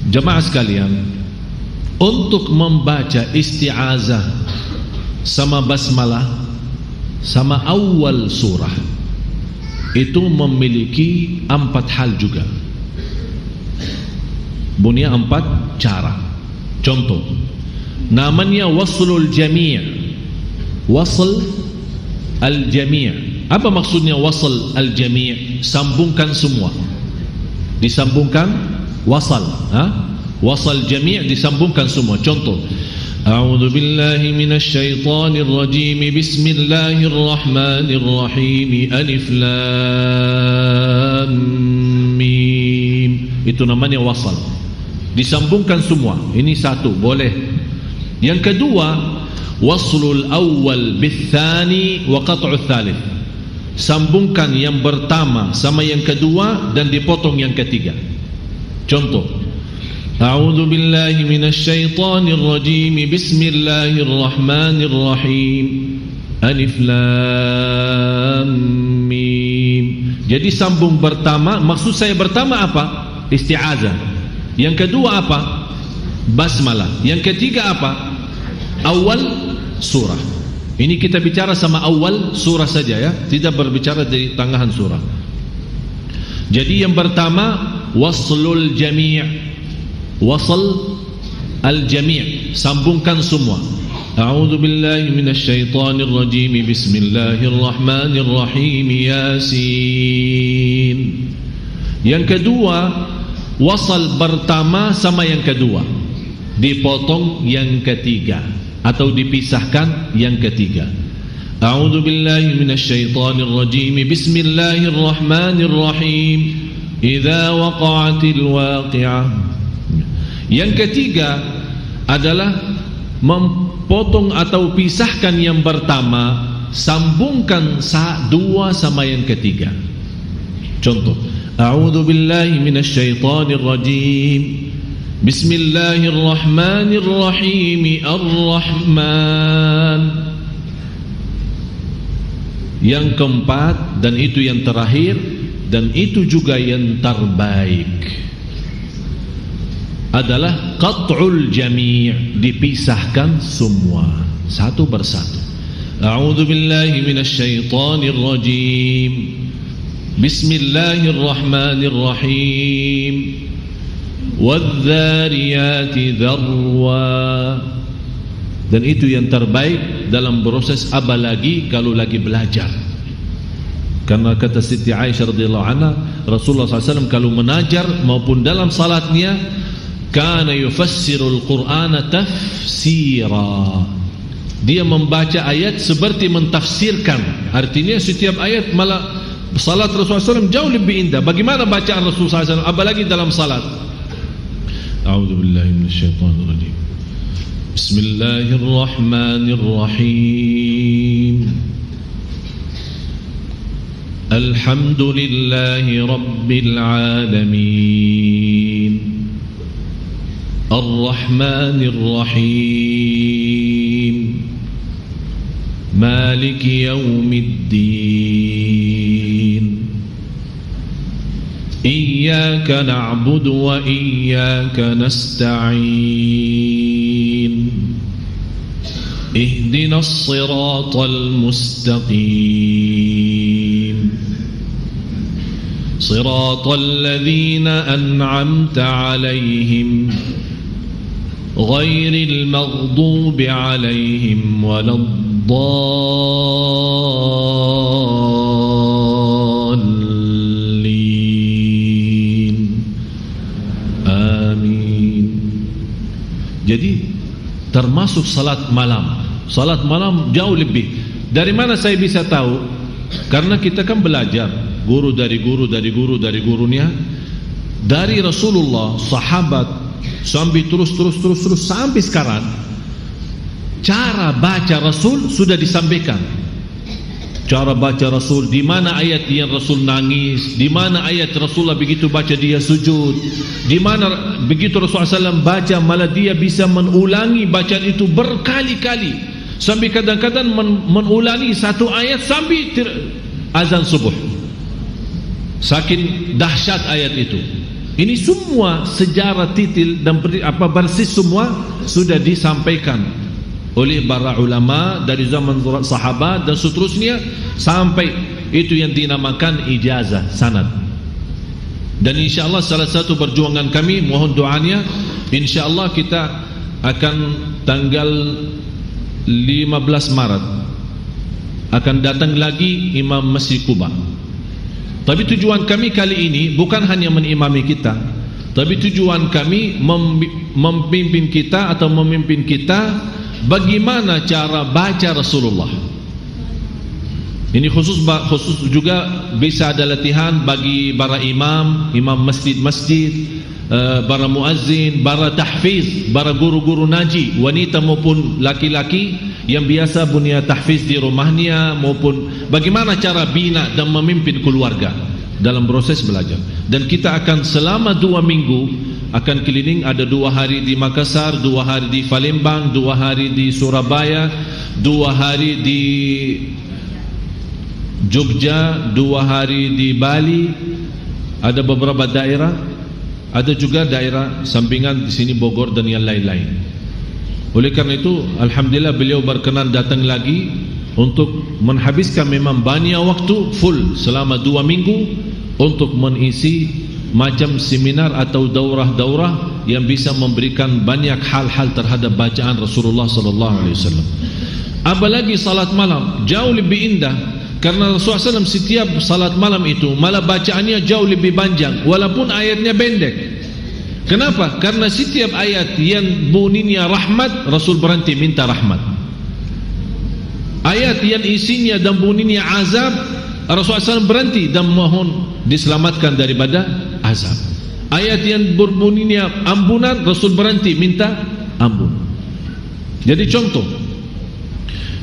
Jemaah sekalian, untuk membaca isti'azah sama basmalah sama awal surah itu memiliki 4 hal juga. Punya 4 cara. Contoh, namanya waslul jami'. Wasl al-jami'. Apa maksudnya wasl al-jami'? Sambungkan semua. Disambungkan wasal, wasal jami' disambungkan semua. Contoh, a'udzu billahi minasy syaithanir rajim, bismillahirrahmanirrahim, alif lam mim. Itu namanya wasal, disambungkan semua. Ini satu, boleh. Yang kedua, waslul awwal bitsani wa qat'u tsalits. Sambungkan yang pertama sama yang kedua dan dipotong yang ketiga. Contoh, a'udzu billahi minasy syaithanir rajim, bismillahirrahmanirrahim, alif lam mim. Jadi sambung pertama, maksud saya pertama apa? Isti'azah. Yang kedua apa? Basmalah. Yang ketiga apa? Awal surah. Ini kita bicara sama awal surah saja ya, tidak berbicara dari tenggahan surah. Jadi yang pertama waslul jami', wasl al-jami', sambungkan semua. A'udzu billahi minasy syaithanir rajim, bismillahirrahmanirrahim, yasin. Yang kedua, wasal pertama sama yang kedua, dipotong yang ketiga atau dipisahkan yang ketiga. A'udzu billahi minasy syaithanir rajim, bismillahirrahmanirrahim, idza waqa'atil waqi'ah. Yang ketiga adalah memotong atau pisahkan yang pertama, sambungkan dua sama yang ketiga. Contoh, a'udzu billahi minasy syaithanir rajim, bismillahirrahmanirrahim, ar-rahman. Yang keempat, dan itu yang terakhir, dan itu juga yang terbaik, adalah qat'ul jami', dipisahkan semua satu persatu. A'udzu billahi minasy syaithanir rajim, bismillahirrahmanirrahim, wadh-dhariyati dharwa. Dan itu yang terbaik dalam proses, apalagi kalau lagi belajar. Karena kata Siti Aisyah radhiyallahu anha, Rasulullah SAW kalau menajar maupun dalam salatnya, kana yufassirul Qur'ana tafsira. Dia membaca ayat seperti mentafsirkan. Artinya setiap ayat, malah salat Rasulullah SAW jauh lebih indah. Bagaimana bacaan Rasulullah SAW apalagi dalam salat? A'udzu billahi minasyaitonir rajim, bismillahirrahmanirrahim, alhamdulillahi rabbil alamin, ar-rahmanir rahim, maliki yaumiddin, iyyaka na'budu wa iyyaka nasta'in, ihdinas siratal mustaqim, siratal ladzina an'amta 'alaihim ghairil maghdubi 'alaihim waladdallin. Amin. Jadi termasuk salat malam. Salat malam jauh lebih. Dari mana saya bisa tahu? Karena kita kan belajar, guru dari guru dari guru dari gurunya, dari Rasulullah, sahabat, sampai terus sampai sekarang. Cara baca Rasul sudah disampaikan. Cara baca Rasul, di mana ayat yang Rasul nangis, di mana ayat Rasulullah begitu baca dia sujud, di mana begitu Rasulullah SAW baca malah dia bisa mengulangi bacaan itu berkali-kali, sampai kadang-kadang mengulangi satu ayat sampai azan subuh. Saking dahsyat ayat itu. Ini semua sejarah titil dan basis semua sudah disampaikan oleh para ulama dari zaman sahabat dan seterusnya sampai itu yang dinamakan ijazah sanad. Dan insyaallah salah satu perjuangan kami, mohon doanya, insyaallah kita akan tanggal 15 Maret akan datang lagi Imam Masjid Quba. Tapi tujuan kami kali ini bukan hanya menimami kita, tapi tujuan kami memimpin kita atau memimpin kita bagaimana cara baca Rasulullah. Ini khusus juga bisa ada latihan bagi para imam masjid-masjid, para muazzin, para tahfiz, para guru-guru naji, wanita maupun laki-laki yang biasa punya tahfiz di rumahnya, maupun bagaimana cara bina dan memimpin keluarga dalam proses belajar. Dan kita akan selama 2 minggu akan keliling, ada 2 hari di Makassar, 2 hari di Palembang, 2 hari di Surabaya, 2 hari di Jogja, 2 hari di Bali, ada beberapa daerah, ada juga daerah sampingan di sini Bogor dan yang lain-lain. Oleh karena itu, alhamdulillah beliau berkenan datang lagi untuk menghabiskan memang banyak waktu full selama 2 minggu untuk mengisi macam seminar atau daurah-daurah yang bisa memberikan banyak hal-hal terhadap bacaan Rasulullah sallallahu alaihi wasallam. Apalagi salat malam jauh lebih indah. Karena Rasulullah SAW setiap salat malam itu malah bacaannya jauh lebih panjang walaupun ayatnya pendek. Kenapa? Karena setiap ayat yang bunyinya rahmat, Rasul berhenti minta rahmat. Ayat yang isinya dan bunyinya azab, Rasulullah SAW berhenti dan mohon diselamatkan daripada azab. Ayat yang berbunyinya ampunan, Rasul berhenti minta ampun. Jadi contoh,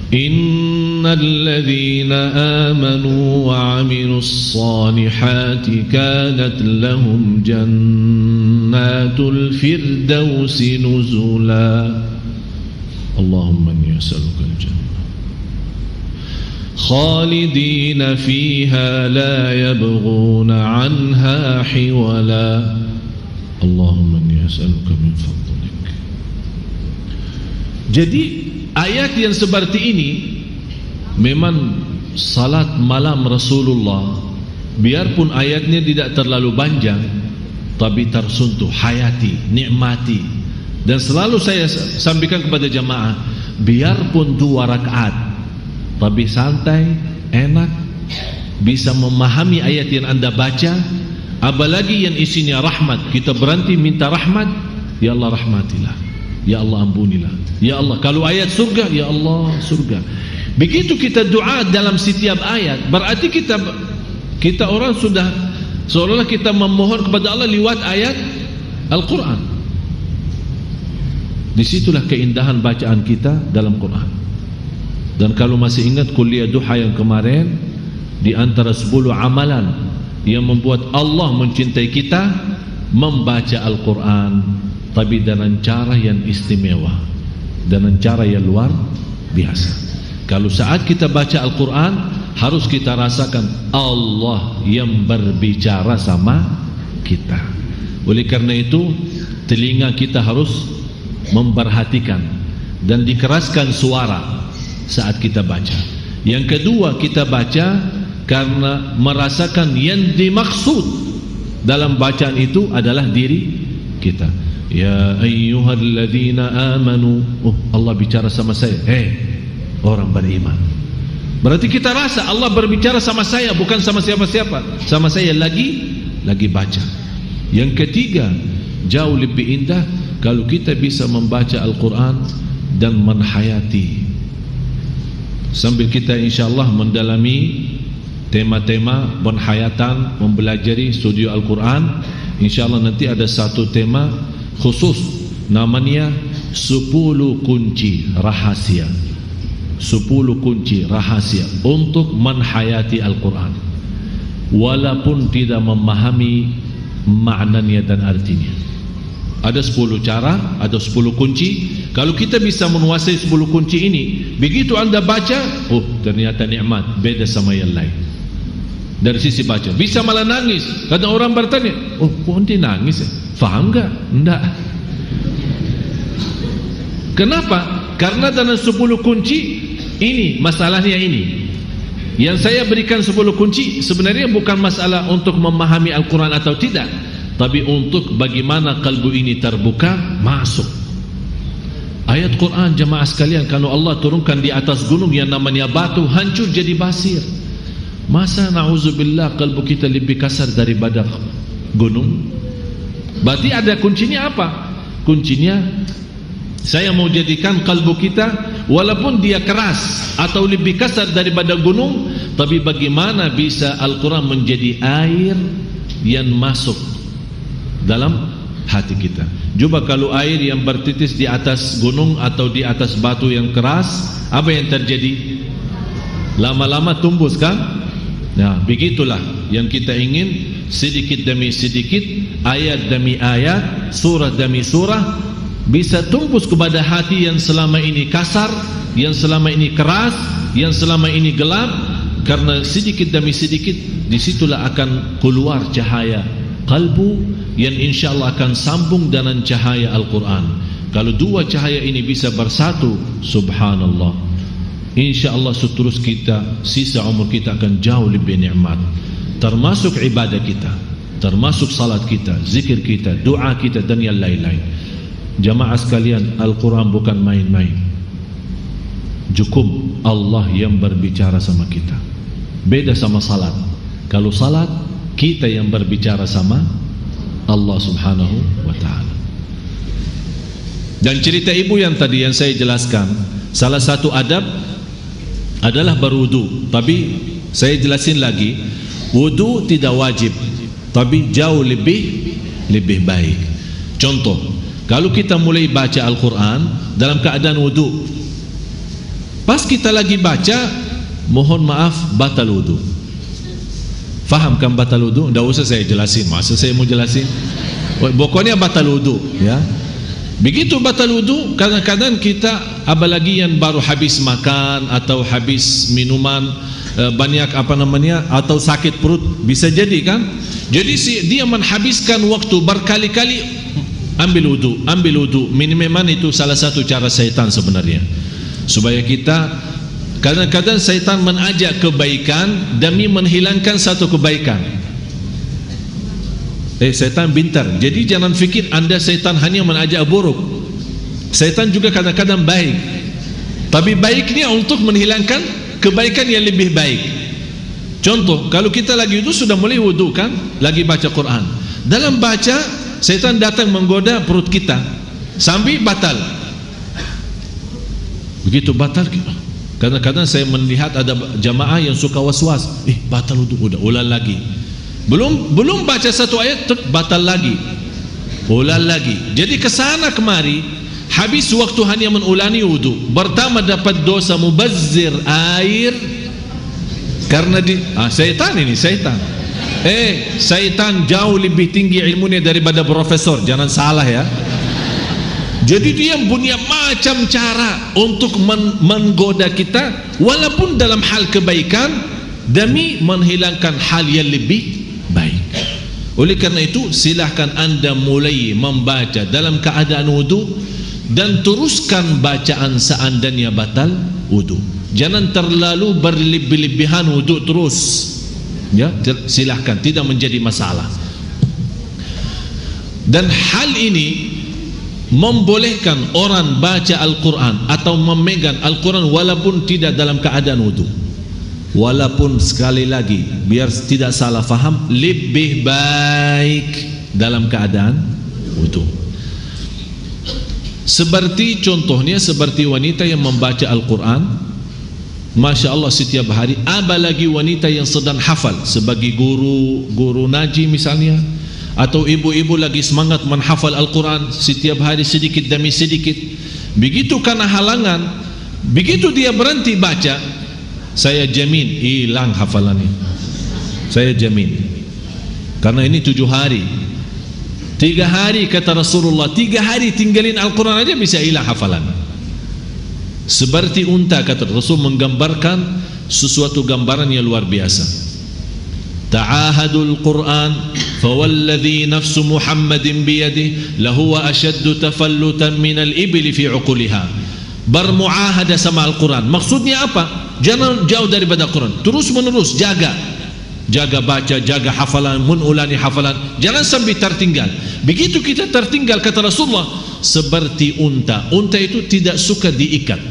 innal ladzina amanu wa 'amilus solihati kanat lahum jannatul firdausi nuzula. Allahumma inni as'aluka al-jannah khalidina fiha la yabghuna 'anha hiwala. Allahumma inni as'aluka min fadlik. Jadi ayat yang seperti ini memang salat malam Rasulullah, biarpun ayatnya tidak terlalu panjang, tapi tersentuh, hayati, nikmati. Dan selalu saya sampaikan kepada jamaah, biarpun 2 rakaat, tapi santai, enak, bisa memahami ayat yang anda baca. Apalagi yang isinya rahmat, kita berhenti minta rahmat, ya Allah rahmatilah, ya Allah ampunilah, ya Allah. Kalau ayat surga, ya Allah surga. Begitu kita doa dalam setiap ayat, berarti kita orang sudah seolah-olah kita memohon kepada Allah lewat ayat Al-Quran. Disitulah keindahan bacaan kita dalam Quran. Dan kalau masih ingat kuliah duha yang kemarin, di antara 10 amalan yang membuat Allah mencintai kita, membaca Al-Quran, tapi dengan cara yang istimewa, dengan cara yang luar biasa. Kalau saat kita baca Al-Quran, harus kita rasakan Allah yang berbicara sama kita. Oleh karena itu, telinga kita harus memperhatikan dan dikeraskan suara saat kita baca. Yang kedua, kita baca karena merasakan yang dimaksud dalam bacaan itu adalah diri kita. Ya ayyuhalladzina amanu. Oh, Allah bicara sama saya. Orang beriman. Berarti kita rasa Allah berbicara sama saya, bukan sama siapa-siapa. Sama saya lagi baca. Yang ketiga, jauh lebih indah kalau kita bisa membaca Al-Quran dan menhayati. Sambil kita insyaallah mendalami tema-tema penghayatan, mempelajari studio Al-Quran, insyaallah nanti ada satu tema khusus namanya 10 kunci rahasia. 10 kunci rahasia untuk menhayati Al-Quran walaupun tidak memahami maknanya dan artinya. Ada 10 cara, ada 10 kunci. Kalau kita bisa menguasai 10 kunci ini, begitu anda baca, oh ternyata nikmat, beda sama yang lain. dari sisi baca. Bisa malah nangis. Kadang orang bertanya, oh kok ente nangis ya? Faham gak? Enggak. Kenapa? Karena dalam 10 kunci ini, masalahnya ini. Yang saya berikan 10 kunci sebenarnya bukan masalah untuk memahami Al-Quran atau tidak, tapi untuk bagaimana kalbu ini terbuka, masuk. Ayat Quran jemaah sekalian, kalau Allah turunkan di atas gunung yang namanya batu, hancur jadi pasir. Masa na'udzubillah kalbu kita lebih kasar daripada gunung? Berarti ada kuncinya apa? Kuncinya, saya mau jadikan kalbu kita walaupun dia keras atau lebih kasar daripada gunung, tapi bagaimana bisa Al-Quran menjadi air yang masuk dalam hati kita. Coba kalau air yang bertitis di atas gunung atau di atas batu yang keras, apa yang terjadi? Lama-lama tumbus kan? Nah, begitulah yang kita ingin, sedikit demi sedikit, ayat demi ayat, surah demi surah, bisa tumbus kepada hati yang selama ini kasar, yang selama ini keras, yang selama ini gelap. Karena sedikit demi sedikit, disitulah akan keluar cahaya kalbu yang insyaAllah akan sambung dengan cahaya Al-Quran. Kalau dua cahaya ini bisa bersatu, subhanallah, insyaAllah seterus kita, sisa umur kita akan jauh lebih nikmat. Termasuk ibadah kita, termasuk salat kita, zikir kita, doa kita dan yang lain-lain. Jamaah sekalian, Al-Quran bukan main-main. Cukup Allah yang berbicara sama kita. Beda sama salat. Kalau salat, kita yang berbicara sama Allah subhanahu wa ta'ala. Dan cerita ibu yang tadi yang saya jelaskan, salah satu adab adalah berwudu. Tapi saya jelasin lagi, wudu tidak wajib, tapi jauh lebih baik. Contoh, kalau kita mulai baca Al-Quran dalam keadaan wudu, pas kita lagi baca, mohon maaf, batal wudu. Faham kan batal wudu? Tidak usah saya jelasin. Masa saya mau jelasin? Pokoknya batal wudu, ya. Begitu batal wudu, kadang-kadang kita, apalagi yang baru habis makan atau habis minuman banyak atau sakit perut, bisa jadi kan? Jadi dia menghabiskan waktu berkali-kali ambil wudu. Memang itu salah satu cara syaitan sebenarnya, supaya kita, kadang-kadang syaitan mengajak kebaikan demi menghilangkan satu kebaikan. Syaitan pintar. Jadi jangan fikir anda syaitan hanya mengajak buruk. Syaitan juga kadang-kadang baik, tapi baiknya untuk menghilangkan kebaikan yang lebih baik. Contoh, kalau kita lagi itu sudah mulai wudu kan, lagi baca Quran, dalam baca syaitan datang menggoda perut kita sampai batal. Begitu batal, kadang-kadang saya melihat ada jamaah yang suka was-was, batal wudu, udah ulang lagi. Belum baca satu ayat, batal lagi, ulang lagi. Jadi kesana kemari, habis waktu hanya mengulangi wudu. Pertama dapat dosa mubazzir air, karena syaitan ini, syaitan. Syaitan jauh lebih tinggi ilmunya daripada profesor, jangan salah ya. Jadi dia punya macam cara untuk menggoda kita, walaupun dalam hal kebaikan, demi menghilangkan hal yang lebih baik. Oleh karena itu, silahkan anda mulai membaca dalam keadaan wudu, dan teruskan bacaan seandainya batal wudu. Jangan terlalu berlebih-lebihan wudu terus, ya, silahkan, tidak menjadi masalah. Dan hal ini membolehkan orang baca Al-Quran atau memegang Al-Quran walaupun tidak dalam keadaan wudu. Walaupun, sekali lagi, biar tidak salah faham, lebih baik dalam keadaan wudu. Seperti contohnya, seperti wanita yang membaca Al-Quran, Masya Allah setiap hari, apalagi wanita yang sedang hafal, sebagai guru naji misalnya, atau ibu-ibu lagi semangat menghafal Al-Quran setiap hari sedikit demi sedikit. Begitu karena halangan, begitu dia berhenti baca, saya jamin hilang hafalannya. Saya jamin. Karena ini 7 hari, 3 hari kata Rasulullah, 3 hari tinggalin Al-Quran aja bisa hilang hafalan. Seperti unta, kata Rasul, menggambarkan sesuatu gambaran yang luar biasa. ta'ahadul Quran fawalladhi nafsu Muhammadin biyadihi lahuwa ashaddu tafallutan minal ibli fi uquliha. Bermuahadah sama Al-Quran, maksudnya apa? Jangan jauh daripada Quran, terus menerus jaga baca, jaga hafalan, mengulangi hafalan, jangan sampai tertinggal. Begitu kita tertinggal, kata Rasulullah, seperti unta itu tidak suka diikat.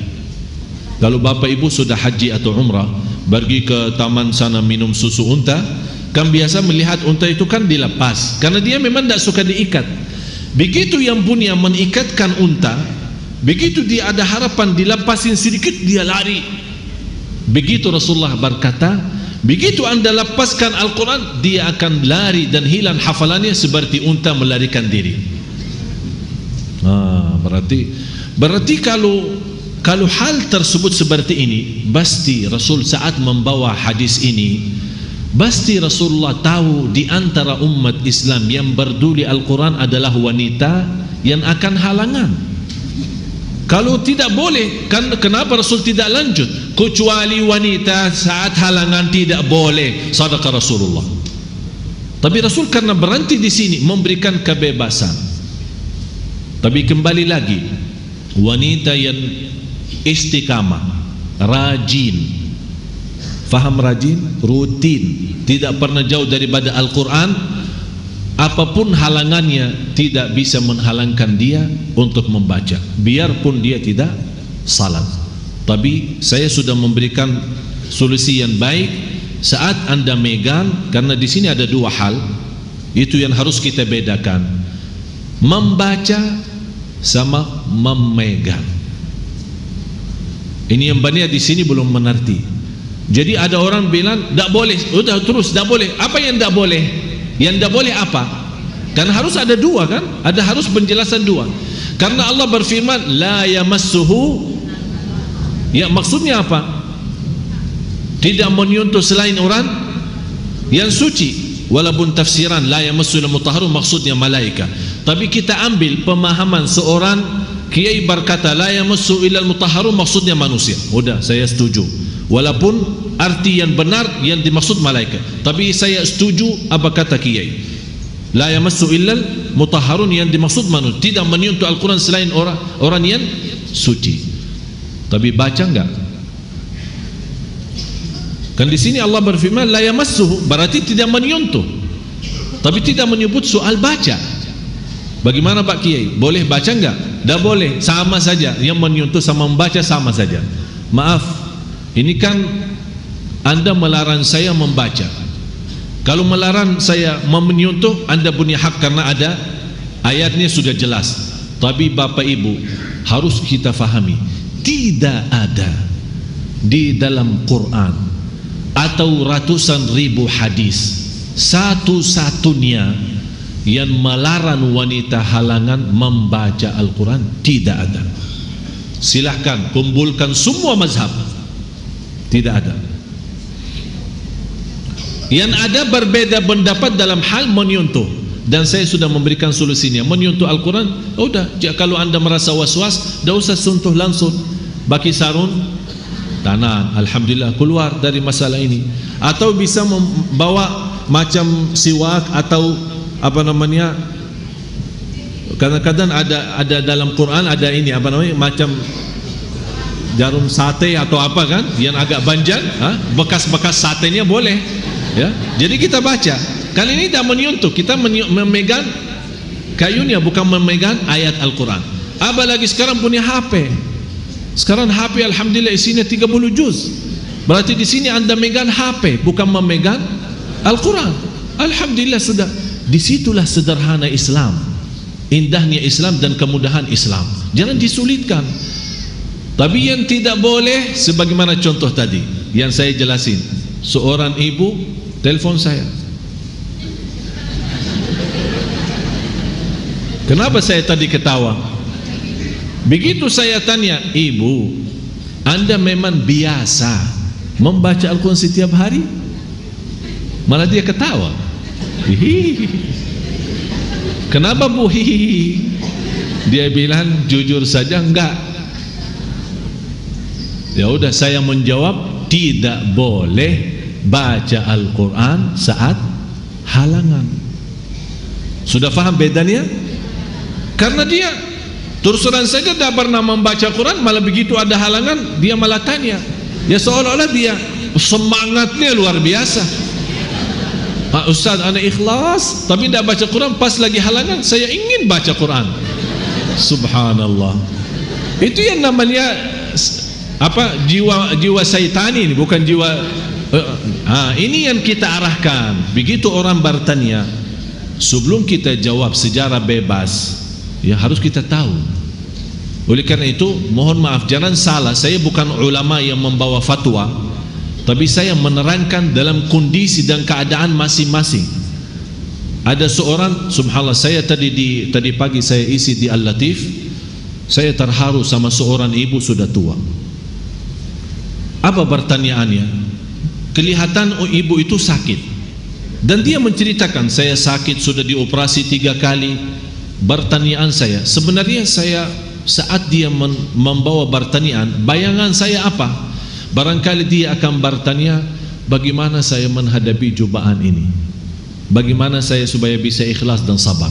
Kalau bapak ibu sudah haji atau umrah, pergi ke taman sana minum susu unta, kan biasa melihat unta itu kan dilepas, karena dia memang tidak suka diikat. Begitu yang punya mengikatkan unta, begitu dia ada harapan dilepasin sedikit, dia lari. Begitu Rasulullah berkata, begitu anda lepaskan Al-Quran, dia akan lari dan hilang hafalannya seperti unta melarikan diri. Berarti kalau hal tersebut seperti ini, pasti Rasul saat membawa hadis ini, pasti Rasulullah tahu di antara umat Islam yang berduli Al-Quran adalah wanita yang akan halangan. Kalau tidak boleh, kan kenapa Rasul tidak lanjut? Kecuali wanita saat halangan tidak boleh, sadaqah Rasulullah. Tapi Rasul karena berhenti di sini memberikan kebebasan. Tapi kembali lagi, wanita yang istiqamah, rajin, faham rajin, rutin, tidak pernah jauh daripada Al-Quran, apapun halangannya tidak bisa menghalangkan dia untuk membaca, biarpun dia tidak salat. Tapi saya sudah memberikan solusi yang baik saat anda megang, karena di sini ada dua hal itu yang harus kita bedakan, membaca sama memegang. Ini yang banyak di sini belum mengerti. Jadi ada orang bilang tidak boleh, udah terus tidak boleh. Apa yang tidak boleh? Yang tidak boleh apa? Kan harus ada dua kan? Harus penjelasan dua. Karena Allah berfirman la yamassuhu, ya maksudnya apa? Tidak menyentuh selain orang yang suci. Walaupun tafsiran la yamassu illa mutahharun maksudnya malaika. Tapi kita ambil pemahaman seorang kiai berkata la yamassu illa mutahharun maksudnya manusia. Udah, saya setuju. Walaupun arti yang benar yang dimaksud malaikat, tapi saya setuju apa kata kiai. La yamassu illa mutahharun yang dimaksud manusia, tidak menyentuh Al-Quran selain orang yang suci. Tapi baca enggak? Kan di sini Allah berfirman la yamassuhu, berarti tidak menyentuh. Tapi tidak menyebut soal baca. Bagaimana Pak Kiai? Boleh baca enggak? Tidak boleh, sama saja. Yang menyentuh sama membaca sama saja. Maaf, ini kan anda melarang saya membaca. Kalau melarang saya menyentuh, anda punya hak karena ada ayatnya sudah jelas. Tapi Bapak Ibu harus kita fahami, tidak ada di dalam Quran atau ratusan ribu hadis satu-satunya yang melarang wanita halangan membaca Al-Quran, tidak ada. Silahkan kumpulkan semua mazhab, tidak ada. Yang ada berbeda pendapat dalam hal menyentuh, dan saya sudah memberikan solusinya. Menyentuh Al-Quran, udah, kalau anda merasa was-was, tidak usah sentuh langsung, bagi sarung tangan, alhamdulillah keluar dari masalah ini. Atau bisa membawa macam siwak atau apa namanya, kadang-kadang ada dalam Quran ada ini apa namanya, macam jarum sate atau apa kan, yang agak panjang, bekas-bekas satenya boleh ya. Jadi kita baca, kali ini tidak menyentuh, kita memegang kayunya, bukan memegang ayat Al-Quran. Apalagi sekarang punya HP. Sekarang HP alhamdulillah isinya 30 juz. Berarti di sini anda megang HP, bukan memegang Al-Quran. Alhamdulillah sudah. Disitulah sederhana Islam, indahnya Islam dan kemudahan Islam. Jangan disulitkan. Tapi yang tidak boleh, sebagaimana contoh tadi yang saya jelasin, seorang ibu telepon saya. Kenapa saya tadi ketawa? Begitu saya tanya, ibu, anda memang biasa membaca Al-Quran setiap hari? Malah dia ketawa. Hihihi. Kenapa bu? Hihihi. Dia bilang jujur saja enggak. Ya udah, saya menjawab tidak boleh baca Al-Quran saat halangan. Sudah faham bedanya? Karena dia terus terang saja tak pernah membaca Quran, malah begitu ada halangan dia malah tanya. Ya seolah-olah dia semangatnya luar biasa. Ustaz, ana ikhlas tapi tidak baca Quran, pas lagi halangan saya ingin baca Quran. Subhanallah. Itu yang namanya apa? Jiwa syaitani ini, bukan jiwa. Ini yang kita arahkan. Begitu orang bertanya, sebelum kita jawab secara bebas, ya harus kita tahu. Oleh karena itu, mohon maaf, jangan salah, saya bukan ulama yang membawa fatwa, tapi saya menerangkan dalam kondisi dan keadaan masing-masing. Ada seorang, subhanallah, saya tadi pagi saya isi di Al-Latif, saya terharu sama seorang ibu sudah tua. Apa pertanyaannya? Kelihatan ibu itu sakit, dan dia menceritakan, saya sakit, sudah dioperasi 3 kali. Pertanyaan saya, sebenarnya saya saat dia membawa pertanyaan, bayangan saya apa? Barangkali dia akan bertanya, bagaimana saya menghadapi cobaan ini, bagaimana saya supaya bisa ikhlas dan sabar.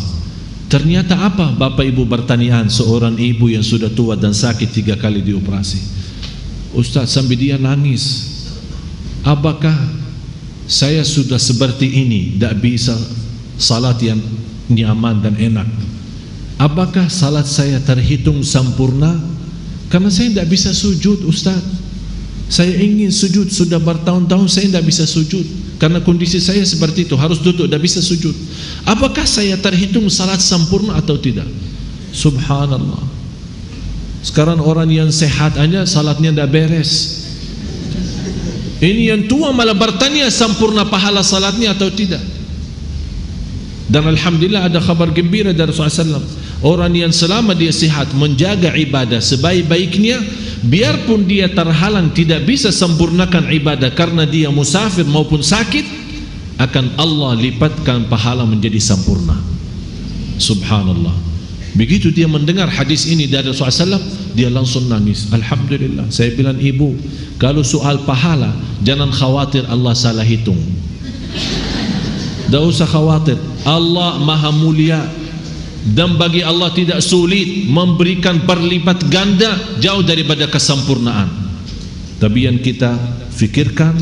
Ternyata apa bapak ibu pertanyaan seorang ibu yang sudah tua dan sakit 3 kali dioperasi? Ustaz, sampai dia nangis, apakah saya sudah seperti ini, tak bisa salat yang nyaman dan enak? Apakah salat saya terhitung sempurna? Karena saya tidak bisa sujud, Ustaz. Saya ingin sujud, sudah bertahun-tahun saya tidak bisa sujud karena kondisi saya seperti itu, harus duduk, tidak bisa sujud. Apakah saya terhitung salat sempurna atau tidak? Subhanallah. Sekarang orang yang sehat aja salatnya tidak beres. Ini yang tua malah bertanya sempurna pahala salatnya atau tidak. Dan alhamdulillah ada kabar gembira dari Rasulullah SAW. Orang yang selama dia sehat menjaga ibadah sebaik-baiknya, biarpun dia terhalang tidak bisa sempurnakan ibadah karena dia musafir maupun sakit, akan Allah lipatkan pahala menjadi sempurna. Subhanallah. Begitu dia mendengar hadis ini dari Rasulullah SAW, dia langsung nangis. Alhamdulillah. Saya bilang, ibu, kalau soal pahala jangan khawatir Allah salah hitung. Tak usah khawatir, Allah maha mulia, dan bagi Allah tidak sulit memberikan berlipat ganda jauh daripada kesempurnaan. Tapi yang kita fikirkan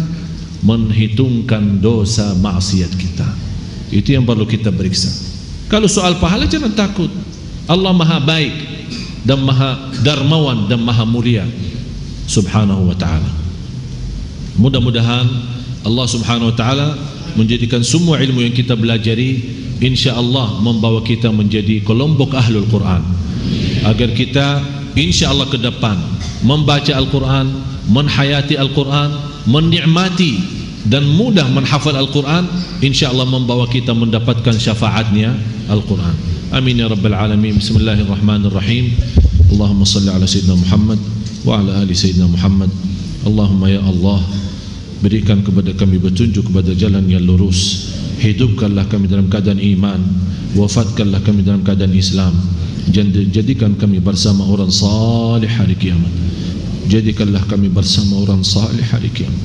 menghitungkan dosa maksiat kita, itu yang perlu kita periksa. Kalau soal pahala jangan takut, Allah maha baik dan maha darmawan dan maha mulia subhanahu wa ta'ala. Mudah-mudahan Allah subhanahu wa ta'ala menjadikan semua ilmu yang kita belajari insya-Allah membawa kita menjadi kelompok ahlul Quran, agar kita insya-Allah ke depan membaca Al-Quran, menhayati Al-Quran, menikmati dan mudah menghafal Al-Quran, insya-Allah membawa kita mendapatkan syafaatnya Al-Quran. Amin ya rabbal alamin. Bismillahirrahmanirrahim. Allahumma salli ala sayyidina Muhammad wa ala ali sayyidina Muhammad. Allahumma ya Allah, berikan kepada kami petunjuk kepada jalan yang lurus. Hidupkanlah kami dalam keadaan iman, wafatkanlah kami dalam keadaan Islam. Jadikan kami bersama orang salih hari kiamat. Jadikanlah kami bersama orang salih hari kiamat.